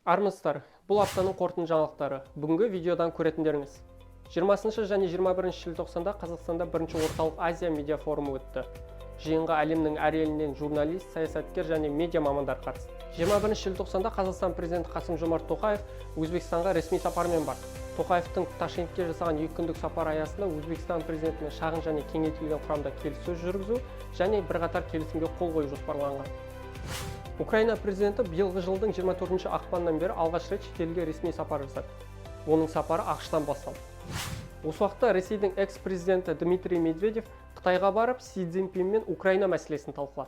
Армысыздар, бұл аптаның қорытынды жаңалықтары. Бүгінгі видеодан көретіндеріңіз. 20 және 21 желтоқсанда Қазақстанда бірінші орталық Азия медиа форумы өтті. Жиынға әлемнің әр елінен журналист, саясаткер және медиа мамандар қатысты. 21 желтоқсанда Қазақстан президенті Қасым-Жомарт Тоқаев Өзбекстанға ресми сапармен барды. Тоқаевтың Ташкентке жасаған 2 күндік сапар аясында Өзбекстан президентімен шағын және кеңейтілген құрамда келіссөз жүргізу және бірқатар келісімге қол қою жоспарланған. Украина президенті биылғы жылдың 24 ақпаннан бері алғаш рет шетелге ресми сапар жасады. Оның сапары ақш-тан басталды. Осы уақытта Ресейдің экс-президенті Дмитрий Медведев Қытайға барып, Си Цзиньпинмен Украина мәселесін талқылады.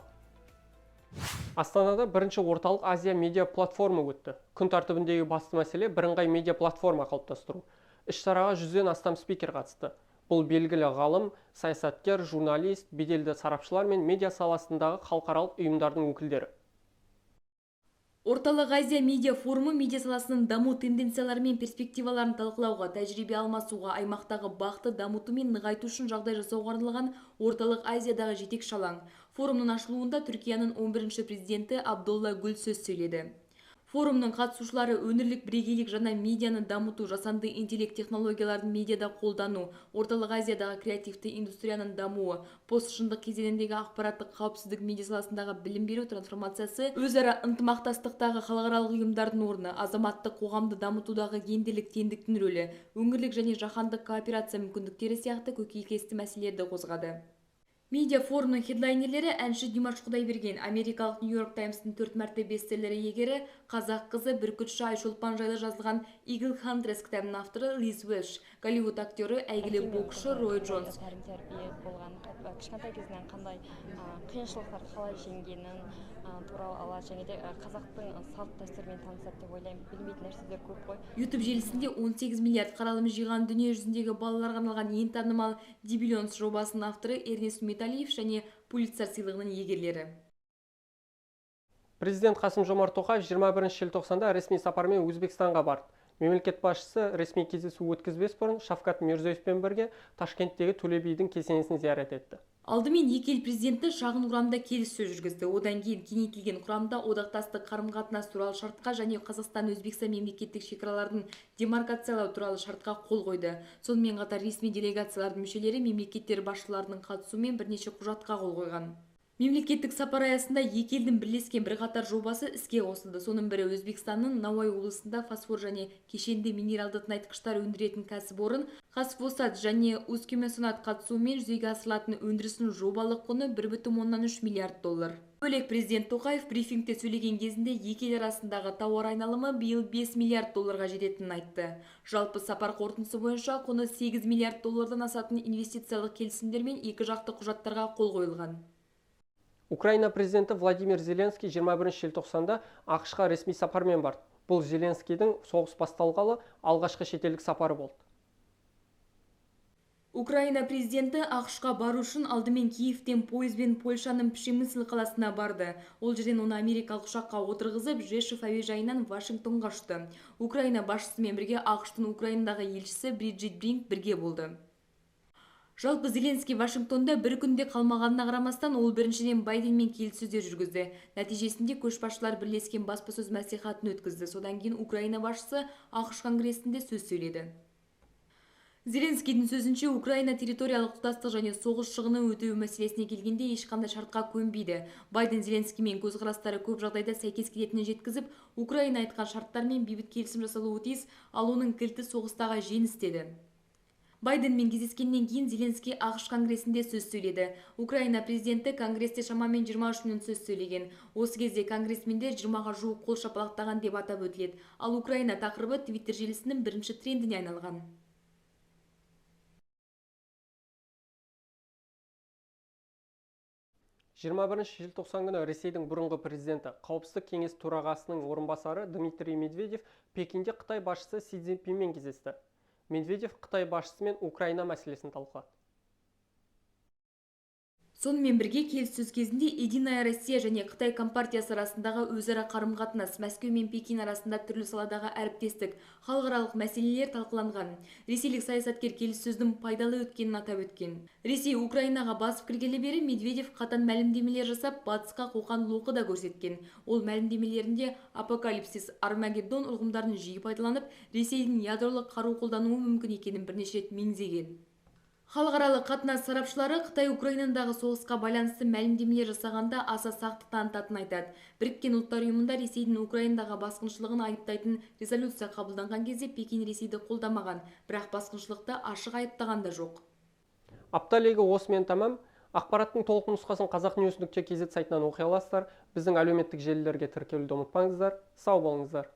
Астанада бірінші орталық Азия медиа платформа өтті. Күн тәртібіндегі басты мәселе бірыңғай медиа платформа қалыптастыру. Іс-шараға 100-ден астам спикер қатысты. Бұл белгілі ғалым, саясаткер, журналист, беделді сарапшылар мен медиа саласындағы халықаралық ұйымдардың өкілдері. Орталық Азия медиа форумы медиа саласының даму тенденциялары мен перспективаларын талқылауға, тәжірибе алмасуға, аймақтағы бақты дамыту мен нығайту үшін жағдай жасауға арналған Орталық Азиядағы жетекші алаң. Форумның ашылуында Түркияның 11-ші президенті Абдулла Гүл сөз сөйледі. Форумның қатысушылары өңірлік бірегейлік жаңа медианы дамыту, жасанды интеллект технологияларын медиада қолдану, Орталық Азиядағы креативті индустрияның дамуы, постшындық кезеңіндегі ақпараттық қауіпсіздік медиа саласындағы білім беру трансформациясы, өзара ынтымақтастықтағы халықаралық ұйымдардың орны, азаматтық қоғамды дамытудағы гендерлік теңдіктің рөлі, өңірлік және жаһандық кооперация мүмкіндіктері сияқты көкейкесті мәселелерді қозғады. Медиа форумның хедлайнерлері әнші Димаш Құдайберген, америкалық Нью-Йорк Таймстың 4 мәрте бестселлері иегері, қазақ қызы бүркітші Айшолпан жайлы жазылған Eagle Huntress кітабының авторы Лиз Уэлш, Голливуд актері, әйгілі боксшы Рой Джонс. Кішкентай кезінен қандай қиыншылықтар қалай жеңгенін туралы алады, және де қазақтың салт дәстүрімен танысады деп ойлаймын. Білмейтін нәрселер көп қой. YouTube желісінде 18 миллиард қаралым жиған дүние жүзіндегі балаларға арналған ең танымал Дибиллионс жобасының авторы Эрнест Металиев және Пулитцер сыйлығының иегерлері. Президент Қасым-Жомарт Тоқаев 21 желтоқсанда ресми сапармен Өзбекстанға барды. Мемлекет басшысы ресми кездесу өткізбес бұрын Шавкат Мирзиёевпен бірге Ташкенттегі Төле бидің кесенесін зиярат етті. Алдымен екі ел президенті шағын құрамда келіссөз жүргізді. Одан кейін кеңейтілген құрамда одақтастық қарым-қатынас туралы шартқа және Қазақстан-Өзбекстан мемлекеттік шекаралардың демаркациялау туралы шартқа қол қойды. Сонымен қатар ресми делегациялардың мүшелері мемлекеттер басшыларының қатысуымен бірнеше құжатқа қол қойған. Мемлекеттік сапар аясында екі елдің бірлескен бірқатар жобасы іске қосылды. Соның бірі Өзбекстанның Науай облысында фосфор және кешенді минералды тыңайтқыштар өндіретін кәсіпорын Қазфосфат және Өзкемесонат қатысуымен жүзеге асырылатын өндірісінің жобалық құны 1,3 миллиард доллар. Бөлек президент Тоқаев брифингте сөйлеген кезінде екі ел арасындағы тауар айналымы биыл 5 миллиард долларға жететінін айтты. Жалпы сапар қорытындысы бойынша құны 8 миллиард доллардан асатын инвестициялық келісімдер мен екі жақты құжаттарға қол қойылған. Украина президенті Владимир Зеленский 21 желтоқсанда ақш-қа ресми сапармен барды. Бұл Зеленскийдің соғыс басталғалы алғашқы шетелдік сапары болды. Украина президенті ақш-қа бару үшін алдымен Киевтен пойызбен Польшаның Пшемысль қаласына барды. Ол жерден оны америкалық ұшаққа отырғызып, Жешов әуежайынан Вашингтонға ұшты. Украина басшысымен бірге ақш-тың Украинадағы елшісі Бриджит Бринк бірге болды. Жалпы Зеленский Вашингтонда бір күнде қалмағанына қарамастан, ол біріншіден Байденмен келіссөздер жүргізді. Нәтижесінде көшбасшылар бірлескен баспасөз мәслихатын өткізді. Содан кейін Украина басшысы ақш конгрессінде сөз сөйледі. Зеленскийдің сөзінше, Украина территориялық тұтастық және соғыс шығыны өтеу мәселесіне келгенде ешқандай шартқа көнбейді. Байден Зеленскиймен көзқарастары көп жағдайда сәйкес келетінін жеткізіп, Украина айтқан шарттармен бейбіт келісім жасалуы тиіс, ал оның кілті соғыстағы жеңіс деді. Байденмен кездескеннен кейін Зеленский ақш конгрессінде сөз сөйледі. Украина президенті конгресте шамамен 23 минут сөз сөйлеген. Осы кезде конгрессмендер 20-ға жуық қол шапалақтаған деп атап өтіледі. Ал Украина тақырыбы Twitter желісінің бірінші трендіне айналған. Желтоқсан күні Ресейдің бұрынғы президенті, Қауіпсіздік кеңес төрағасының орынбасары Дмитрий Медведев Пекинде Қытай басшысы Си Цзиньпинмен кездесті. Медведев Қытай басшысымен Украина мәселесін талқылады. Сонымен бірге келіссөз кезінде Единая Россия және Қытай компартиясы арасындағы өзара қарым-қатынас, Мәскеу мен Пекин арасында түрлі саладағы әріптестік, халықаралық мәселелер талқыланған. Ресейлік саясаткер келіссөздің пайдалы өткенін атап өткен. Ресей Украинаға басып кіргелі бері Медведев қатаң мәлімдемелер жасап, батысқа қоқан-лоқы да көрсеткен. Ол мәлімдемелерінде апокалипсис, Армагеддон ұғымдарын жиі пайдаланып, Ресейдің ядролық қару қолдануы мүмкін екенін бірнеше рет меңзеген. Халықаралық қатынас сарапшылары Қытай Украинадағы соғысқа байланысты мәлімдемелер жасағанда аса сақтық танытатынын айтады. Біріккен ұлттар ұйымында Ресейдің Украинадағы басқыншылығын айыптайтын резолюция қабылданған кезде Пекин Ресейді қолдамаған, бірақ басқыншылықты ашық айыптаған да жоқ. Апта легі осымен тамам. Ақпараттың толық нұсқасын қазақ-news.kz сайтынан оқи аласыздар. Біздің әлеуметтік желілерге тіркелуді ұмытпаңыздар. Сау болыңыздар.